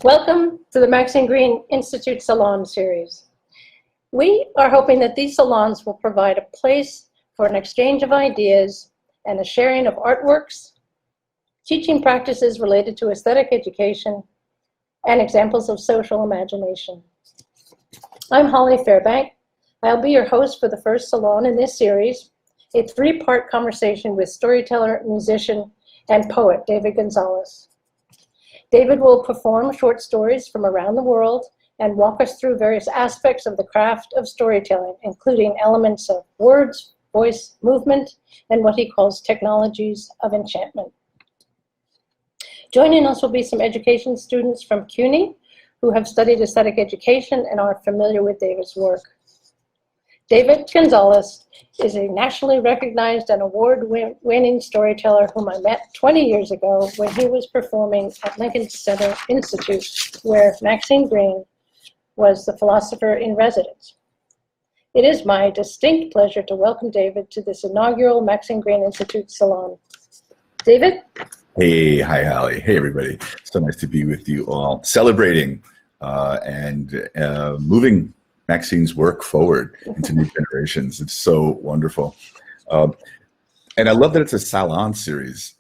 Welcome to the Maxine Greene Institute Salon series. We are hoping that these salons will provide a place for an exchange of ideas and a sharing of artworks, teaching practices related to aesthetic education, and examples of social imagination. I'm Holly Fairbank. I'll be your host for the first salon in this series, a three-part conversation with storyteller, musician, and poet David Gonzalez. David will perform short stories from around the world and walk us through various aspects of the craft of storytelling, including elements of words, voice, movement, and what he calls technologies of enchantment. Joining us will be some education students from CUNY who have studied aesthetic education and are familiar with David's work. David Gonzalez is a nationally recognized and award-winning storyteller whom I met 20 years ago when he was performing at Lincoln Center Institute, where Maxine Greene was the philosopher in residence. It is my distinct pleasure to welcome David to this inaugural Maxine Greene Institute Salon. David? Hey, hi, Holly. Hey, everybody. So nice to be with you all, celebrating and moving Maxine's work forward into new generations. It's so wonderful. And I love that it's a salon series.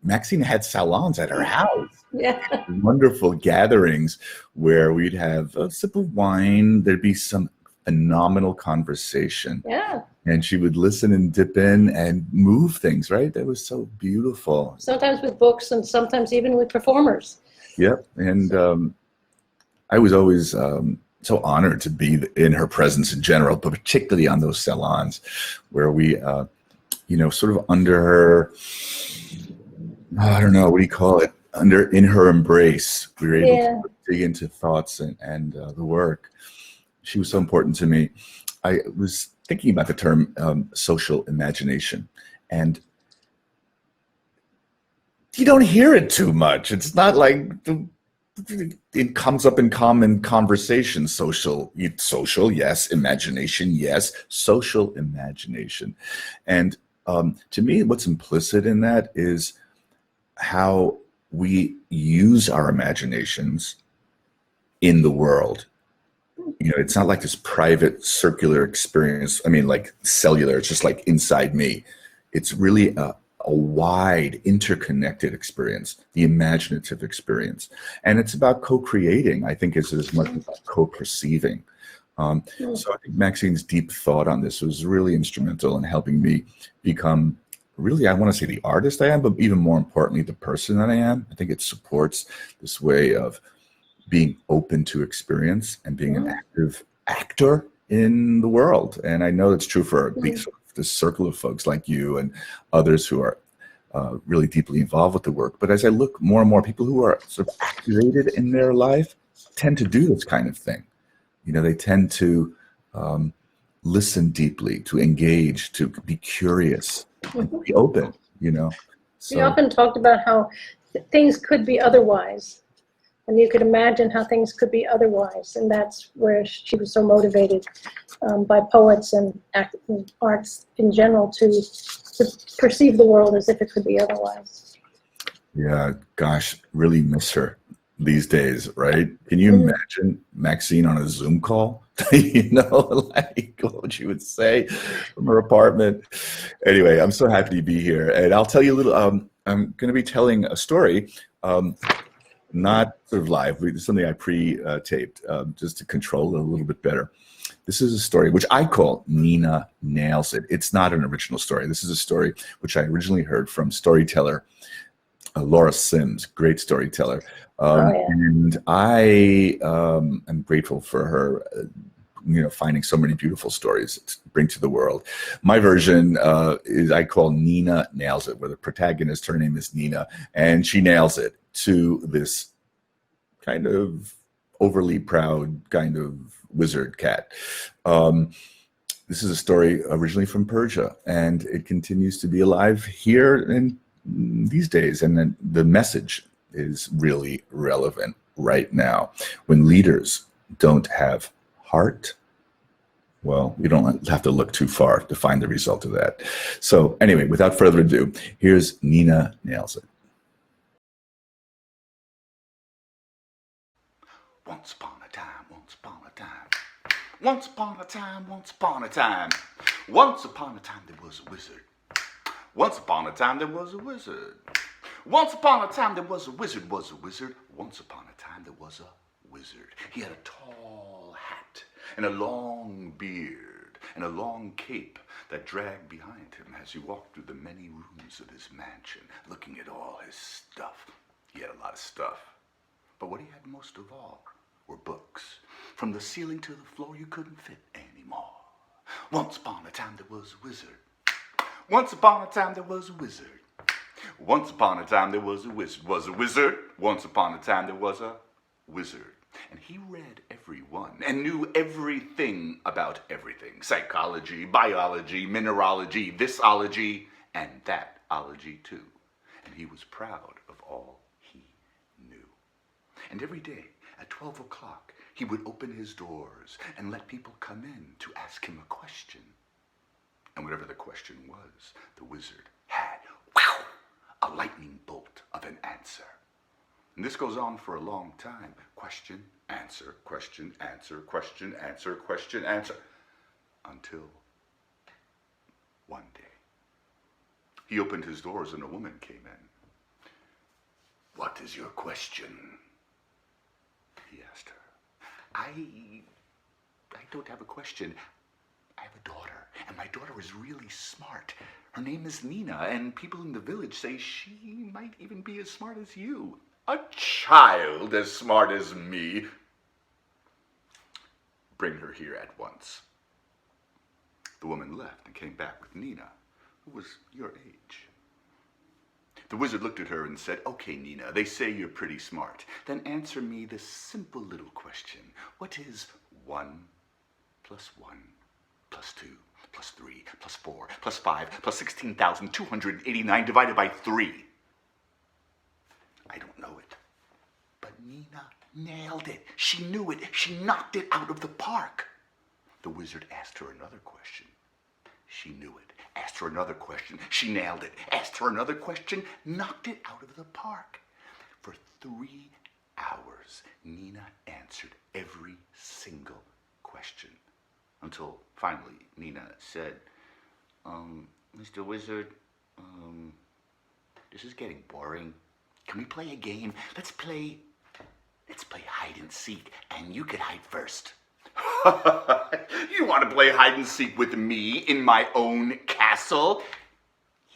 Maxine had salons at her house. Yeah. Wonderful gatherings where we'd have a sip of wine. There'd be some phenomenal conversation. Yeah. And she would listen and dip in and move things, right? That was so beautiful. Sometimes with books and sometimes even with performers. Yep. And I was always so honored to be in her presence in general, but particularly on those salons where we, sort of under her, I don't know, what do you call it? In her embrace, we were able to dig into thoughts and the work. She was so important to me. I was thinking about the term social imagination, and you don't hear it too much. It's not like it comes up in common conversation. Social, yes. Imagination, yes. Social imagination. And to me, what's implicit in that is how we use our imaginations in the world. You know, it's not like this private circular experience. I mean, like cellular, it's just like inside me. It's really a wide, interconnected experience, the imaginative experience. And it's about co-creating, I think, is as much about co-perceiving. So I think Maxine's deep thought on this was really instrumental in helping me become really, I want to say the artist I am, but even more importantly, the person that I am. I think it supports this way of being open to experience and being an active actor in the world. And I know it's true for this circle of folks like you and others who are really deeply involved with the work. But as I look more and more, people who are sort of activated in their life tend to do this kind of thing. You know, they tend to listen deeply, to engage, to be curious, and to be open, you know. So, we often talked about how things could be otherwise. And you could imagine how things could be otherwise. And that's where she was so motivated by poets and arts in general to perceive the world as if it could be otherwise. Yeah, gosh, really miss her these days, right? Can you imagine Maxine on a Zoom call? Like what she would say from her apartment. Anyway, I'm so happy to be here. And I'll tell you a little, I'm going to be telling a story. Not sort of live, it's something I pre-taped just to control it a little bit better. This is a story which I call Nina Nails It. It's not an original story. This is a story which I originally heard from storyteller Laura Sims, great storyteller. And I am grateful for her finding so many beautiful stories to bring to the world. My version is I call Nina Nails It, where the protagonist, her name is Nina, and she nails it to this kind of overly proud kind of wizard cat. This is a story originally from Persia, and it continues to be alive here in these days. And then the message is really relevant right now. When leaders don't have heart, well, we don't have to look too far to find the result of that. So anyway, without further ado, here's Nina Nails It. Once upon a time, once upon a time. Once upon a time, once upon a time. Once upon a time there was a wizard. Once upon a time there was a wizard. Once upon a time there was a wizard, was a wizard. Once upon a time there was a wizard. He had a tall hat and a long beard and a long cape that dragged behind him as he walked through the many rooms of his mansion, looking at all his stuff. He had a lot of stuff. But what he had most of all were books. From the ceiling to the floor, you couldn't fit anymore. Once upon a time there was a wizard. Once upon a time there was a wizard. Once upon a time there was a wizard. Was a wizard. Once upon a time there was a wizard. And he read every one and knew everything about everything. Psychology, biology, mineralogy, thisology, and thatology too. And he was proud of all he knew. And every day at 12 o'clock, he would open his doors and let people come in to ask him a question. And whatever the question was, the wizard had, a lightning bolt of an answer. And this goes on for a long time. Question, answer, question, answer, question, answer, question, answer. Until one day, he opened his doors and a woman came in. What is your question? He asked her. I don't have a question. I have a daughter, and my daughter is really smart. Her name is Nina, and people in the village say she might even be as smart as you. A child as smart as me. Bring her here at once. The woman left and came back with Nina, who was your age. The wizard looked at her and said, okay, Nina, they say you're pretty smart. Then answer me this simple little question. What is 1 plus 1 plus 2 plus 3 plus 4 plus 5 plus 16,289 divided by 3? I don't know it. But Nina nailed it. She knew it. She knocked it out of the park. The wizard asked her another question. She knew it. Asked her another question. She nailed it. Asked her another question. Knocked it out of the park. For 3 hours, Nina answered every single question. Until finally, Nina said, Mr. Wizard, this is getting boring. Can we play a game? Let's play hide and seek, and you could hide first. You want to play hide and seek with me in my own castle?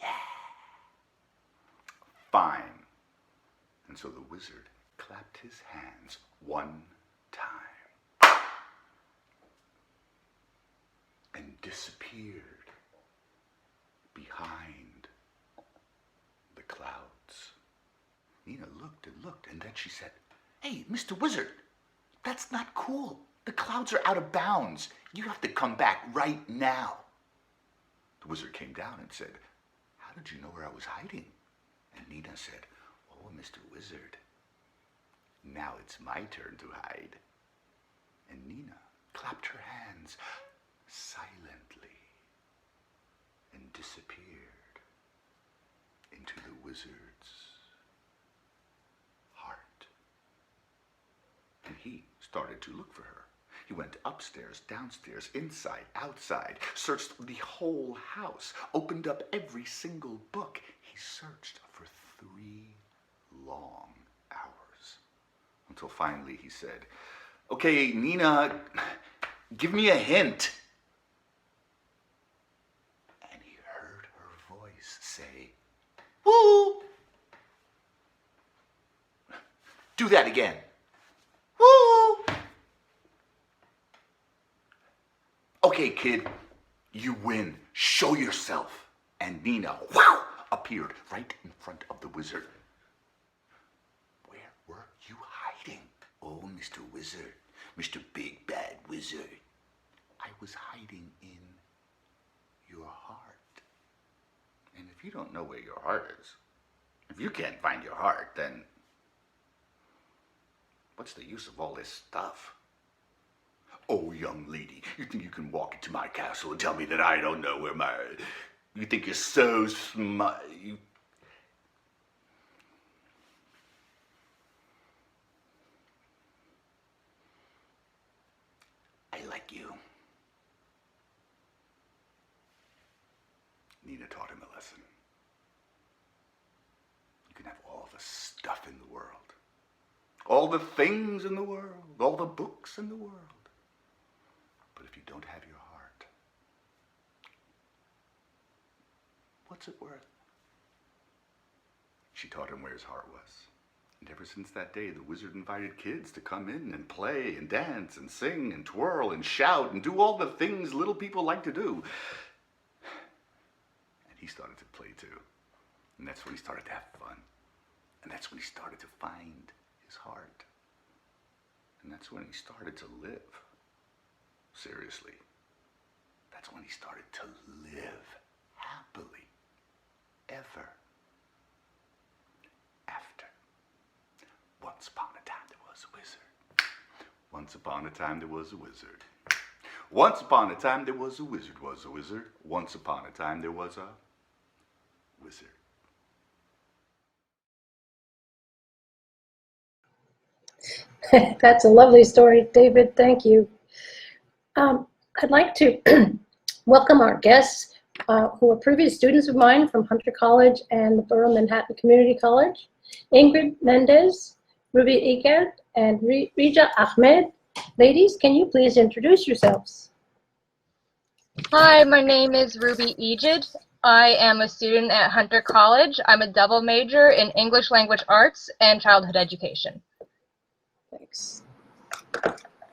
Yeah. Fine. And so the wizard clapped his hands one time and disappeared behind the clouds. Nina looked and looked, and then she said, hey, Mr. Wizard, that's not cool. The clouds are out of bounds. You have to come back right now. The wizard came down and said, how did you know where I was hiding? And Nina said, oh, Mr. Wizard, now it's my turn to hide. And Nina clapped her hands silently and disappeared into the wizard's heart. And he started to look for her. He went upstairs, downstairs, inside, outside, searched the whole house, opened up every single book. He searched for 3 long hours. Until finally he said, okay, Nina, give me a hint. And he heard her voice say, woo! Do that again. Woo! Okay, kid, you win. Show yourself. And Nina, wow, appeared right in front of the wizard. Where were you hiding? Oh, Mr. Wizard, Mr. Big Bad Wizard. I was hiding in your heart. And if you don't know where your heart is, if you can't find your heart, then what's the use of all this stuff? Oh, young lady, you think you can walk into my castle and tell me that I don't know where my... You think you're so smart... like you. Nina taught him a lesson. You can have all the stuff in the world, all the things in the world, all the books in the world. But if you don't have your heart, what's it worth? She taught him where his heart was. And ever since that day, the wizard invited kids to come in and play and dance and sing and twirl and shout and do all the things little people like to do. And he started to play too. And that's when he started to have fun. And that's when he started to find his heart. And that's when he started to live. Seriously. That's when he started to live happily. Ever. After. Once upon a time there was a wizard. Once upon a time there was a wizard. Once upon a time there was a wizard, was a wizard. Once upon a time there was a wizard. That's a lovely story, David. Thank you. I'd like to welcome our guests who are previous students of mine from Hunter College and the Borough Manhattan Community College. Ingrid Mendez, Ruby Egert, and Rija Ahmed. Ladies, can you please introduce yourselves? Hi, my name is Ruby Egid. I am a student at Hunter College. I'm a double major in English Language Arts and Childhood Education. Thanks.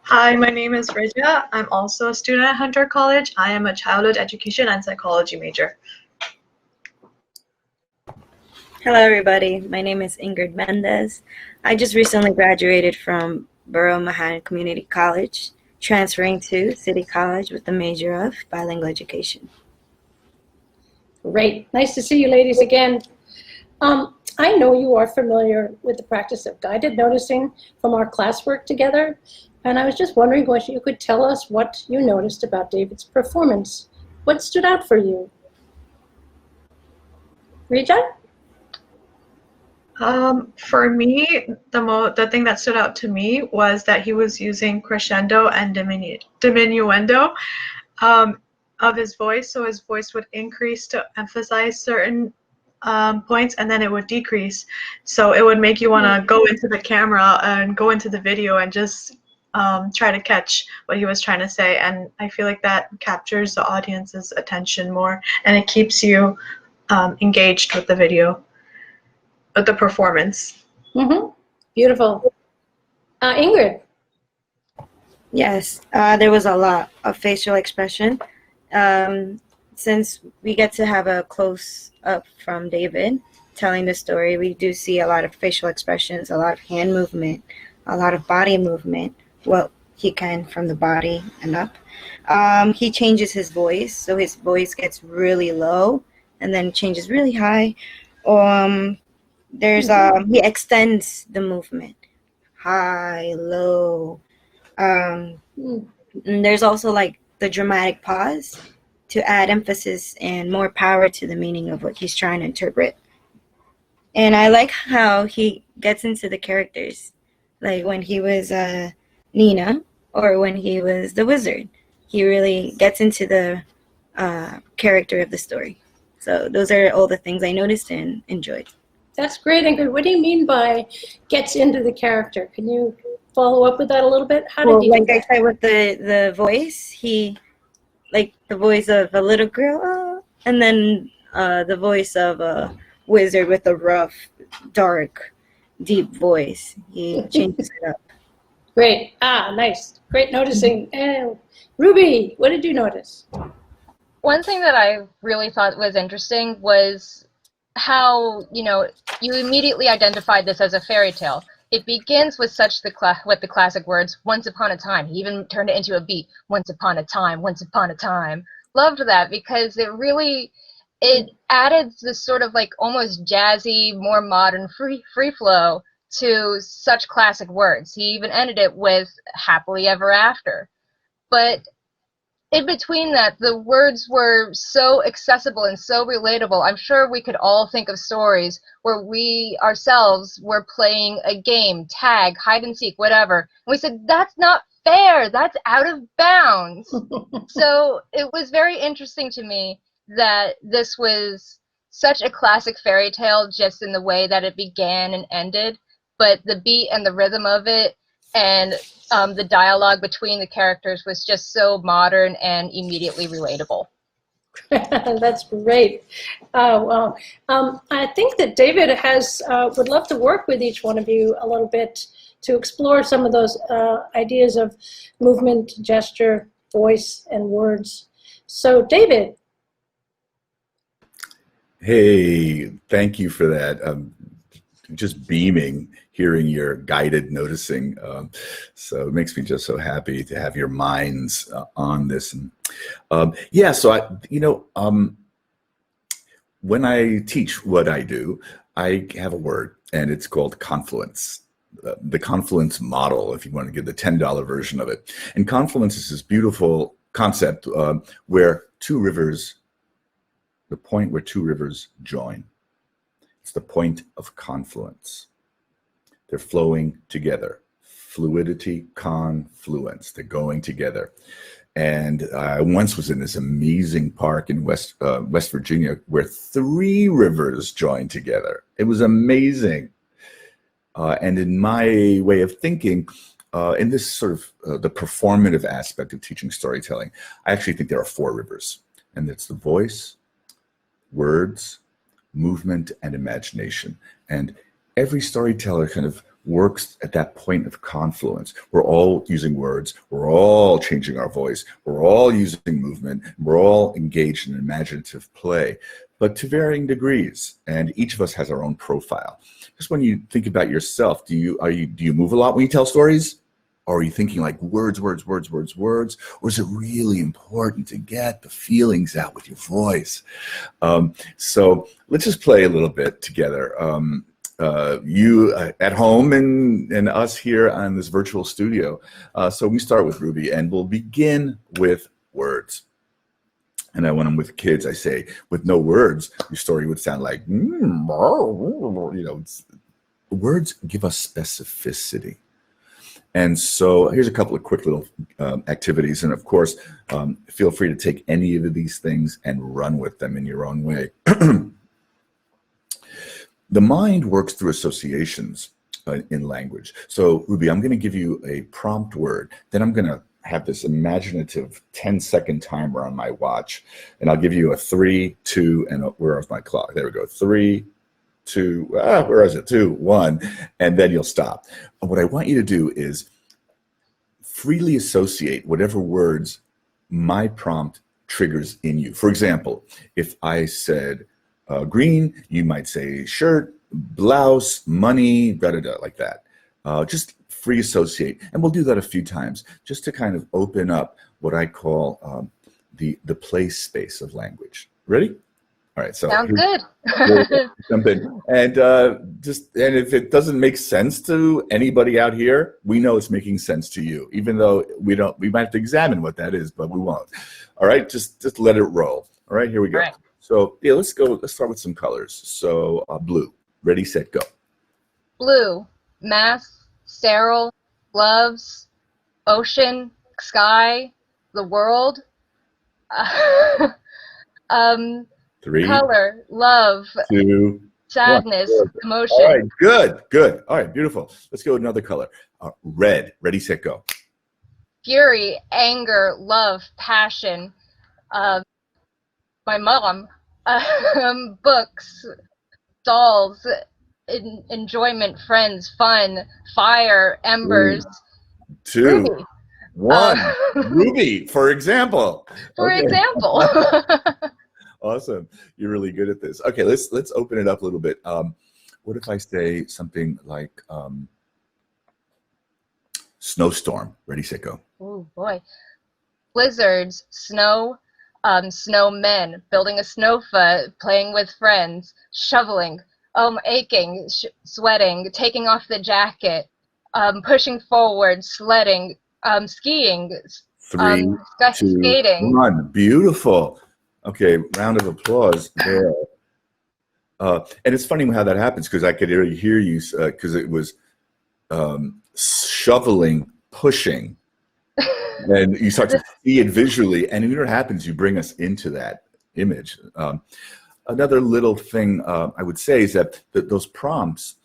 Hi, my name is Rija. I'm also a student at Hunter College. I am a childhood education and psychology major. Hello, everybody. My name is Ingrid Mendez. I just recently graduated from Borough Manhattan Community College, transferring to City College with the major of bilingual education. Great. Nice to see you ladies again. I know you are familiar with the practice of guided noticing from our classwork together, and I was just wondering if you could tell us what you noticed about David's performance. What stood out for you? Rija? For me, the thing that stood out to me was that he was using crescendo and diminuendo of his voice. So his voice would increase to emphasize certain points, and then it would decrease. So it would make you want to go into the camera and go into the video and just try to catch what he was trying to say. And I feel like that captures the audience's attention more, and it keeps you engaged with the video. The performance. Mm-hmm. Beautiful. Ingrid? Yes, there was a lot of facial expression. Since we get to have a close-up from David telling the story, we do see a lot of facial expressions, a lot of hand movement, a lot of body movement. Well, he can from the body and up. He changes his voice, so his voice gets really low and then changes really high. He extends the movement, high, low. And there's also like the dramatic pause to add emphasis and more power to the meaning of what he's trying to interpret. And I like how he gets into the characters, like when he was Nina or when he was the wizard. He really gets into the character of the story. So those are all the things I noticed and enjoyed. That's great, Ingrid. What do you mean by gets into the character? Can you follow up with that a little bit? How did he do that? I said with the voice, he, like the voice of a little girl, and then the voice of a wizard with a rough, dark, deep voice. He changes it up. Great. Nice. Great noticing. Ruby, what did you notice? One thing that I really thought was interesting was how, you immediately identified this as a fairy tale. It begins with with the classic words, once upon a time. He even turned it into a beat, once upon a time, once upon a time. Loved that because it added this sort of like almost jazzy, more modern free flow to such classic words. He even ended it with happily ever after. But in between that, the words were so accessible and so relatable. I'm sure we could all think of stories where we ourselves were playing a game, tag, hide and seek, whatever. And we said, that's not fair. That's out of bounds. So it was very interesting to me that this was such a classic fairy tale just in the way that it began and ended, but the beat and the rhythm of it and the dialogue between the characters was just so modern and immediately relatable. That's great. Well, I think that David would love to work with each one of you a little bit to explore some of those ideas of movement, gesture, voice, and words. So, David. Hey, thank you for that. Just beaming hearing your guided noticing. So it makes me just so happy to have your minds on this. And yeah, so when I teach what I do, I have a word, and it's called confluence. The confluence model, if you want to get the $10 version of it. And confluence is this beautiful concept where two rivers, the point where two rivers join. It's the point of confluence. They're flowing together. Fluidity, confluence. They're going together. And I once was in this amazing park in West Virginia where three rivers joined together. It was amazing. And in my way of thinking, in this sort of the performative aspect of teaching storytelling, I actually think there are four rivers. And it's the voice, words, movement, and imagination. And every storyteller kind of works at that point of confluence. We're all using words, we're all changing our voice, we're all using movement, we're all engaged in imaginative play, but to varying degrees. And each of us has our own profile. Just when you think about yourself, do you move a lot when you tell stories? Or are you thinking like words, words, words, words, words? Or is it really important to get the feelings out with your voice? So let's just play a little bit together. You at home and us here on this virtual studio. So we start with Ruby, and we'll begin with words. And then when I'm with kids, I say, with no words, your story would sound like, words give us specificity. And so here's a couple of quick little activities. And of course, feel free to take any of these things and run with them in your own way. The mind works through associations in language. So Ruby, I'm going to give you a prompt word. Then I'm going to have this imaginative 10-second timer on my watch. And I'll give you a 3, 2, and where's my clock? There we go. 3, 2, where is it? 2, 1, and then you'll stop. And what I want you to do is freely associate whatever words my prompt triggers in you. For example, if I said green, you might say shirt, blouse, money, da-da-da, like that. Just free associate. And we'll do that a few times just to kind of open up what I call the play space of language. Ready? All right, so sounds good. Jump in. And if it doesn't make sense to anybody out here, we know it's making sense to you, even though we might have to examine what that is, but we won't. All right, just let it roll. All right, here we go. All right. So yeah, let's start with some colors. So blue. Ready, set, go. Blue, mask, sterile, gloves, ocean, sky, the world. 3, color, love, 2, sadness, 1. emotion. All right, good. All right, beautiful. Let's go with another color. Red. Ready, set, go. Fury, anger, love, passion. My mom. Books, dolls, enjoyment, friends, fun, fire, embers. 2, Ruby. 1. Ruby, for example. For Okay. example. Awesome. You're really good at this. Okay, let's open it up a little bit. What if I say something like snowstorm? Ready, set, go. Oh boy. Blizzards, snow, snowmen, building a snowfa, playing with friends, shoveling, aching, sweating, taking off the jacket, pushing forward, sledding, skiing, 3, 2, skating. 1. Beautiful. Okay, round of applause there. And it's funny how that happens because I could hear you because it was shoveling, pushing, And you start to see it visually, and when it happens, you bring us into that image. Another little thing I would say is that those prompts,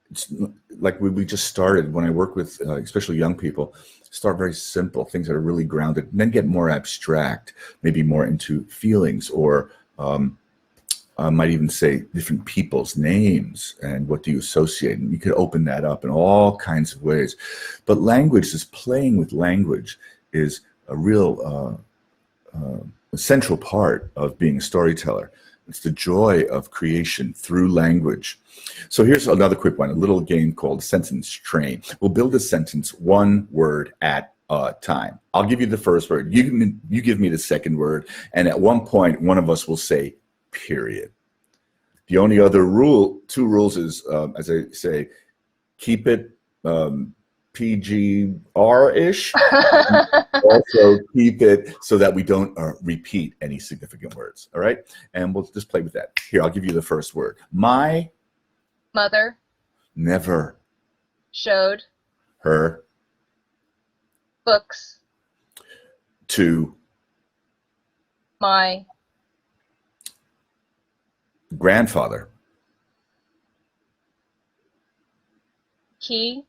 it's like we just started, when I work with especially young people, start very simple, things that are really grounded, and then get more abstract, maybe more into feelings, or I might even say different people's names and what do you associate. And you could open that up in all kinds of ways. But language, this playing with language, is a real central part of being a storyteller. It's the joy of creation through language. So here's another quick one, a little game called Sentence Train. We'll build a sentence one word at a time. I'll give you the first word. You give me the second word. And at one point, one of us will say, period. The only other two rules is, as I say, keep it PGR-ish. Also keep it so that we don't repeat any significant words, all right? And we'll just play with that. Here, I'll give you the first word. My mother never showed her books to my grandfather. He.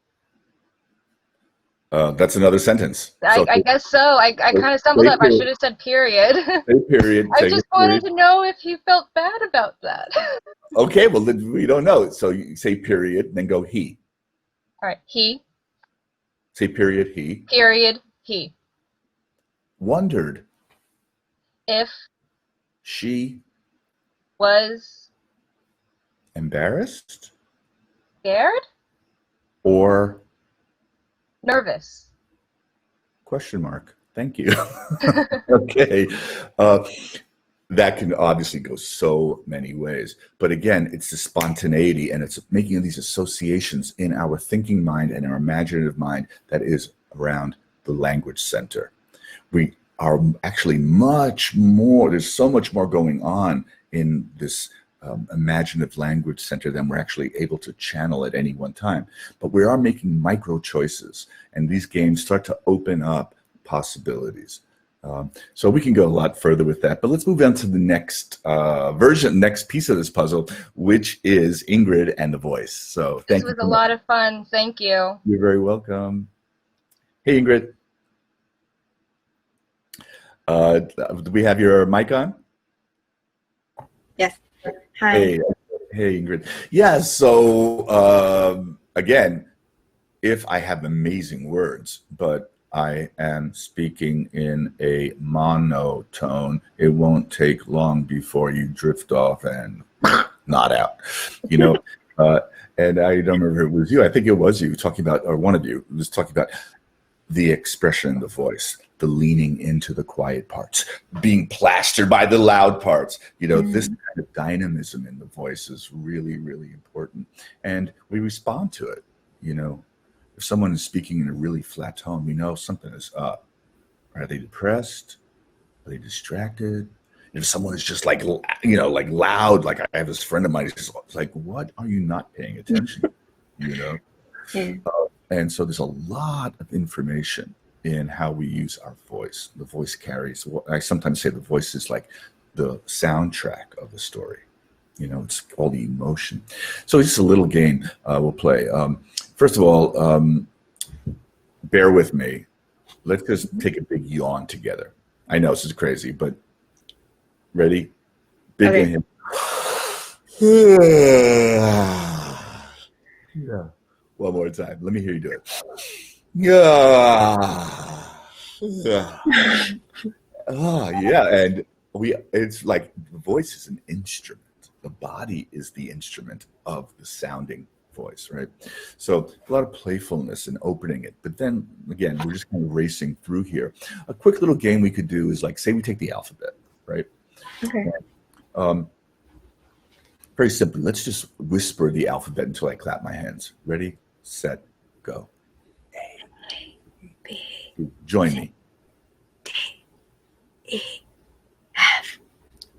That's another sentence. I guess so. I kind of stumbled up. I should have said period. Say period. I just wanted to know if you felt bad about that. Okay, well, we don't know. So you say period, then go he. All right. He. Say period, he. Period, he. Wondered. If. She. Was. Embarrassed. Scared. Or. Nervous. Question mark. Thank you. Okay. That can obviously go so many ways. But again, it's the spontaneity, and it's making these associations in our thinking mind and our imaginative mind that is around the language center. We are actually much more, there's so much more going on in this imaginative language center than we're actually able to channel at any one time. But we are making micro choices, and these games start to open up possibilities. So we can go a lot further with that, but let's move on to the next next piece of this puzzle, which is Ingrid and the voice. So thank you. This was a lot of fun. Thank you. You're very welcome. Hey, Ingrid. Do we have your mic on? Yes. Hi. Hey, Ingrid. Yeah, so again, if I have amazing words, but I am speaking in a monotone, it won't take long before you drift off and nod out, you know. And I don't remember if it was you. I think it was you talking about, or one of you was talking about the expression in the voice, the leaning into the quiet parts, being plastered by the loud parts. You know, this kind of dynamism in the voice is really, really important. And we respond to it, you know. If someone is speaking in a really flat tone, we know something is up. Are they depressed? Are they distracted? If someone is just like, you know, like loud, like I have this friend of mine, he's just like, what are you not paying attention to? You know? Yeah. And so there's a lot of information in how we use our voice. The voice carries, I sometimes say the voice is like the soundtrack of the story. You know, it's all the emotion. So it's just a little game we'll play. First of all, bear with me. Let's just take a big yawn together. I know this is crazy, but ready? Big inhale. Yeah. One more time. Let me hear you do it. Yeah. Oh, yeah. And it's like the voice is an instrument. The body is the instrument of the sounding voice, right? So a lot of playfulness in opening it. But then again, we're just kind of racing through here. A quick little game we could do is like, say we take the alphabet, right? Okay. Very simply, let's just whisper the alphabet until I clap my hands. Ready, set, go. A, B. Join me. D, E, F,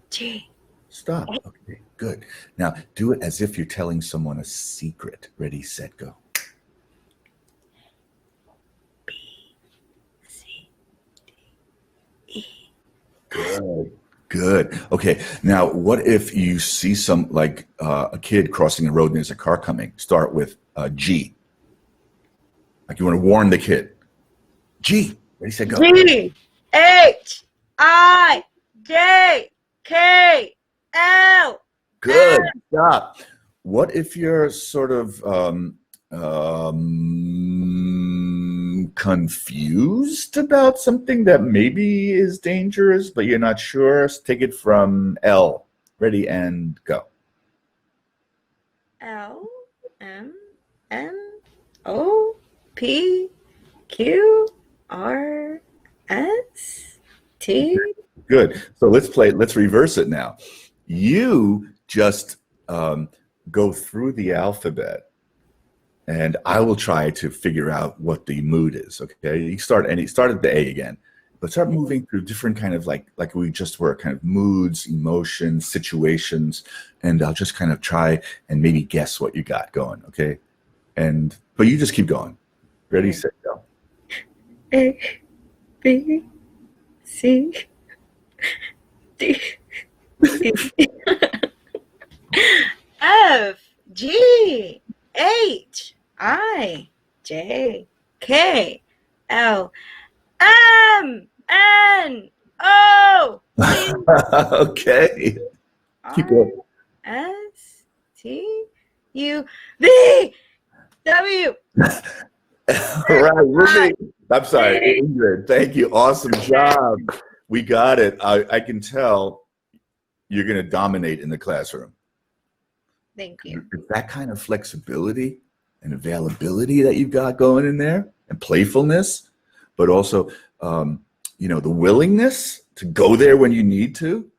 G. Stop. Okay, good. Now do it as if you're telling someone a secret. Ready, set, go. Good. Good. Okay. Now, what if you see a kid crossing the road and there's a car coming? Start with G. Like you want to warn the kid. G. Ready, set, go. G H I J K L. Good. Stop. What if you're sort of confused about something that maybe is dangerous, but you're not sure? Take it from L. Ready and go. L M N O P Q R S T. Good. So let's reverse it now. You just go through the alphabet, and I will try to figure out what the mood is. Okay, you start at the A again, but start moving through different kind of like we just were, kind of moods, emotions, situations, and I'll just kind of try and maybe guess what you got going. Okay, but you just keep going. Ready, set, go. A B C D E F G H I J K L M N O Okay, keep going. S T U V W. All right, Ruby. I'm sorry, Ingrid. Thank you. Awesome job. We got it. I can tell you're going to dominate in the classroom. Thank you. It's that kind of flexibility and availability that you've got going in there, and playfulness, but also, the willingness to go there when you need to,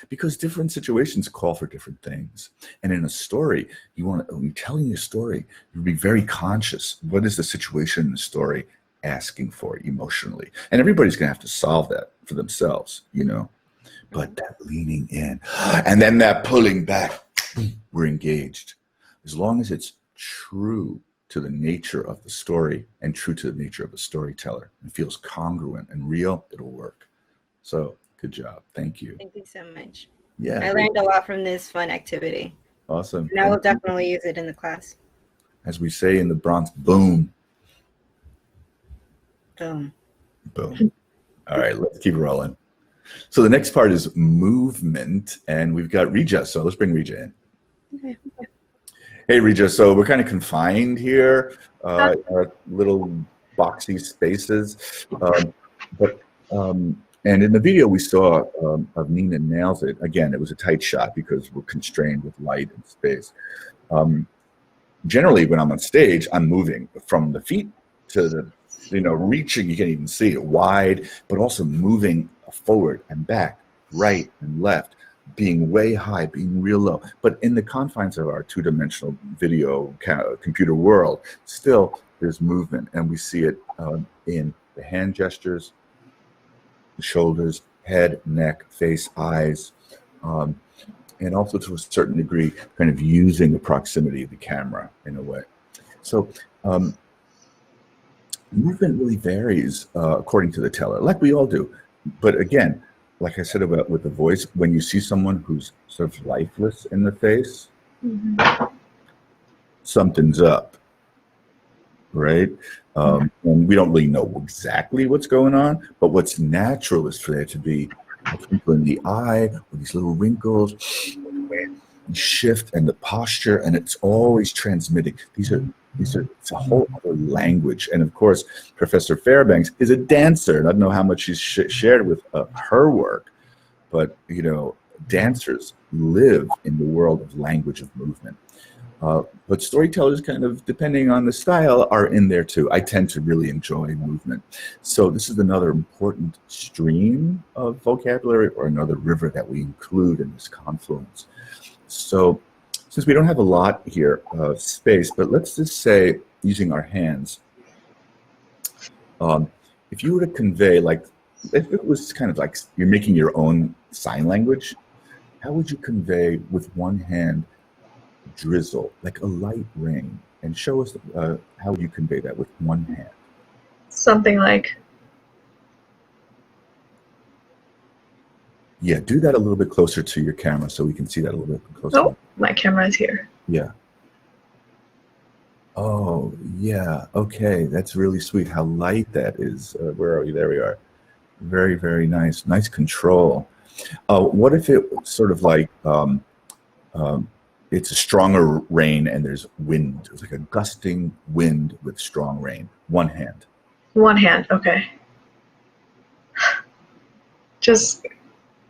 because different situations call for different things. And in a story, when you're telling a story, you be very conscious. What is the situation in the story asking for emotionally? And everybody's going to have to solve that for themselves, but that leaning in and then that pulling back, we're engaged. As long as it's true to the nature of the story and true to the nature of the storyteller, and feels congruent and real, it'll work. So good job. Thank you. Thank you so much. Yeah. I learned a lot from this fun activity. Awesome. And I will definitely use it in the class. As we say in the Bronx, boom. Boom. Boom. All right, let's keep rolling. So the next part is movement, and we've got Rija. So let's bring Rija in. Okay. Hey, Rija. So we're kind of confined here, our little boxy spaces. And in the video we saw of Nina Nails It, again, it was a tight shot because we're constrained with light and space. Generally, when I'm on stage, I'm moving from the feet to the, reaching, you can't even see it, wide, but also moving forward and back, right and left, being way high, being real low. But in the confines of our two-dimensional video computer world, still there's movement, and we see it in the hand gestures, the shoulders, head, neck, face, eyes, and also to a certain degree, kind of using the proximity of the camera in a way. So movement really varies according to the teller, like we all do. But again, like I said about with the voice, when you see someone who's sort of lifeless in the face, something's up, right? And we don't really know exactly what's going on, but what's natural is for there to be a twinkle in the eye, or these little wrinkles, shift, and the posture, and it's always transmitting. It's a whole other language. And of course, Professor Fairbanks is a dancer, and I don't know how much she's shared with her work, but dancers live in the world of language of movement. But storytellers, kind of depending on the style, are in there too. I tend to really enjoy movement. So this is another important stream of vocabulary, or another river that we include in this confluence. So since we don't have a lot here, space, but let's just say, using our hands, if you were to convey, like, if it was kind of like you're making your own sign language, how would you convey with one hand drizzle, like a light rain? And show us how you convey that with one hand. Something like Yeah, do that a little bit closer to your camera so we can see that a little bit closer. Oh, my camera is here. Yeah. Oh, yeah. Okay, that's really sweet. How light that is. Where are we? There we are. Very, very nice. Nice control. What if it sort of like it's a stronger rain and there's wind? It's like a gusting wind with strong rain. One hand. One hand, okay. Just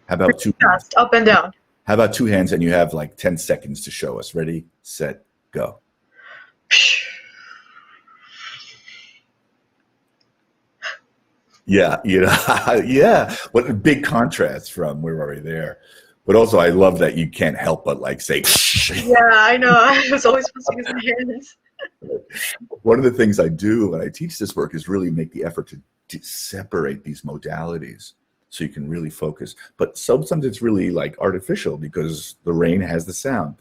How about two hands? fast, up and down. How about two hands and you have like 10 seconds to show us. Ready, set, go. Yeah, you know, yeah. What a big contrast from we're already there. But also, I love that you can't help but like say. Yeah, I know. I was always supposed to use my hands. One of the things I do when I teach this work is really make the effort to separate these modalities so you can really focus. But sometimes it's really like artificial because the rain has the sound.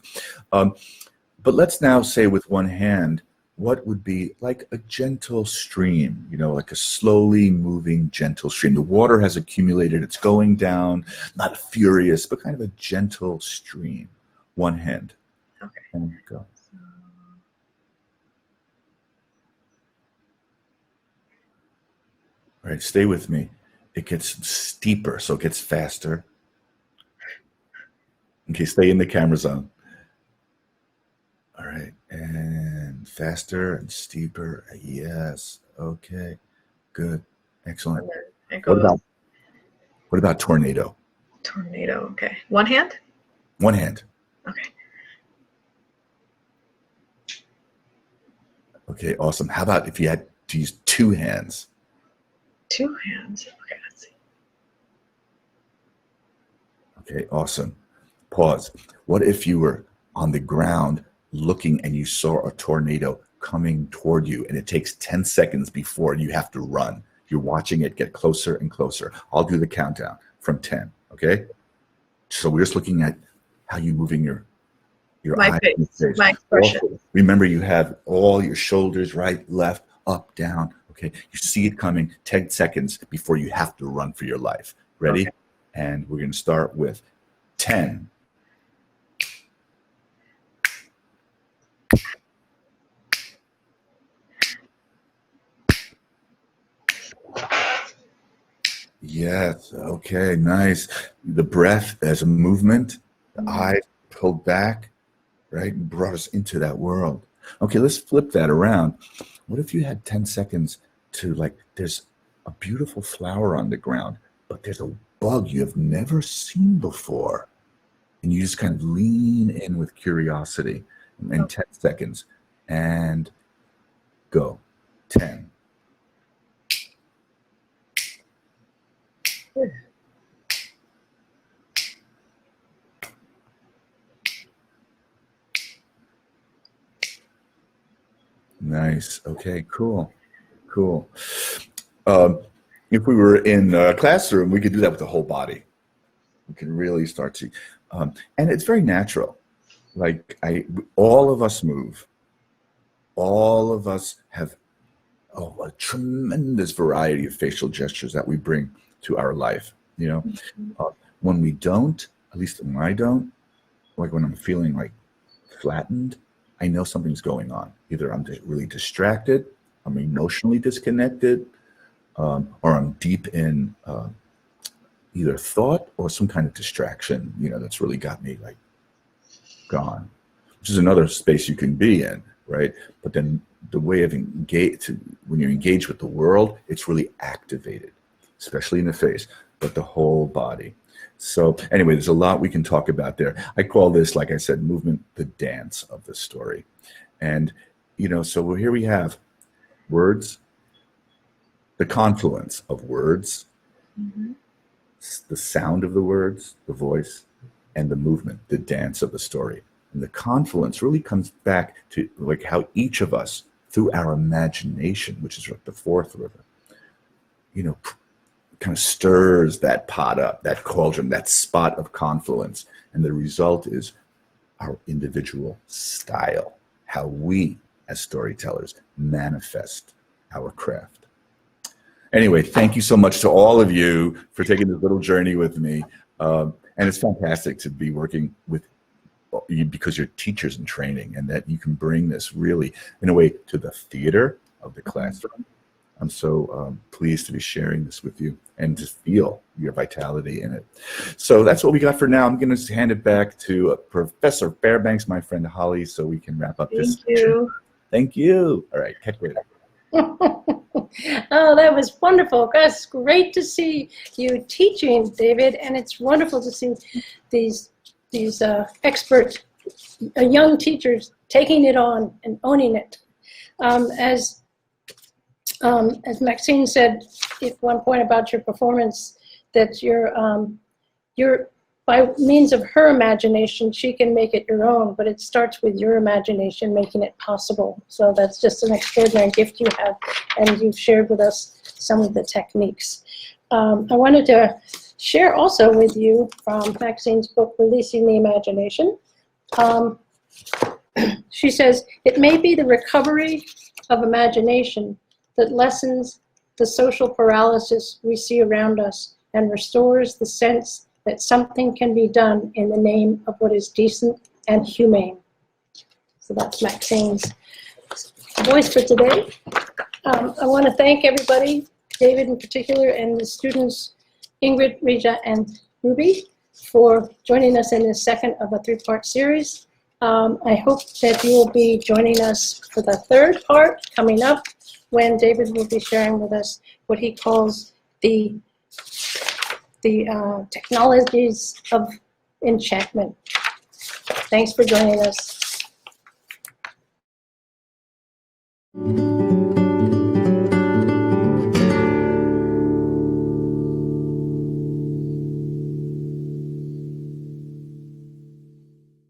But let's now say with one hand, what would be like a gentle stream, you know, like a slowly moving gentle stream. The water has accumulated, it's going down, not furious, but kind of a gentle stream. One hand. Okay. And go. All right, stay with me. It gets steeper, so it gets faster. Okay, stay in the camera zone. All right, and faster and steeper. Yes. Okay. Good. Excellent. It goes What about tornado? tornado. Okay. One hand? One hand. Okay. Okay, awesome. How about if you had to use two hands? Two hands. Okay, let's see. Okay, awesome. Pause. What if you were on the ground looking and you saw a tornado coming toward you and it takes 10 seconds before you have to run? You're watching it get closer and closer. I'll do the countdown from 10, okay? So we're just looking at how you're moving your My eyes face, and face. my expression. Also, remember, you have all your shoulders, right, left, up, down, okay? You see it coming 10 seconds before you have to run for your life. Ready? Okay. And we're going to start with 10. Yes. Okay. Nice. The breath as a movement, the eyes pulled back, right? And brought us into that world. Okay. Let's flip that around. What if you had 10 seconds to like, there's a beautiful flower on the ground, but there's a bug you have never seen before. And you just kind of lean in with curiosity in 10 seconds and go. 10. Nice. Okay, cool. Cool. If we were in a classroom, we could do that with the whole body. We can really start to, and it's very natural. Like all of us move. All of us have a tremendous variety of facial gestures that we bring to our life. You know, when we don't, at least when I don't, like when I'm feeling like flattened, I know something's going on. Either I'm really distracted, I'm emotionally disconnected, or I'm deep in either thought or some kind of distraction, you know, that's really got me like gone, which is another space you can be in, right? But then the way of when you're engaged with the world, it's really activated, especially in the face, but the whole body. So anyway, there's a lot we can talk about there. I call this, like I said, movement, the dance of the story. And, you know, so here we have words, the confluence of words, the sound of the words, the voice, and the movement, the dance of the story. And the confluence really comes back to like how each of us, through our imagination, which is like the fourth river, you know, kind of stirs that pot up, that cauldron, that spot of confluence. And the result is our individual style, how we as storytellers manifest our craft. Anyway, thank you so much to all of you for taking this little journey with me. And it's fantastic to be working with you because you're teachers in training, and that you can bring this really, in a way, to the theater of the classroom. I'm so pleased to be sharing this with you and to feel your vitality in it. So that's what we got for now. I'm going to hand it back to Professor Fairbanks, my friend Holly, so we can wrap up this. Thank you. Thank you. All right, catch you later. Oh, that was wonderful. It's great to see you teaching, David, and it's wonderful to see these expert young teachers taking it on and owning it. As Maxine said at one point about your performance, that you're by means of her imagination, she can make it your own, but it starts with your imagination making it possible. So that's just an extraordinary gift you have, and you've shared with us some of the techniques. I wanted to share also with you from Maxine's book, Releasing the Imagination. She says, it may be the recovery of imagination that lessens the social paralysis we see around us and restores the sense that something can be done in the name of what is decent and humane. So that's Maxine's voice for today. I want to thank everybody, David in particular, and the students, Ingrid, Rija, and Ruby, for joining us in this second of a three-part series. I hope that you will be joining us for the third part coming up, when David will be sharing with us what he calls the technologies of enchantment. Thanks for joining us.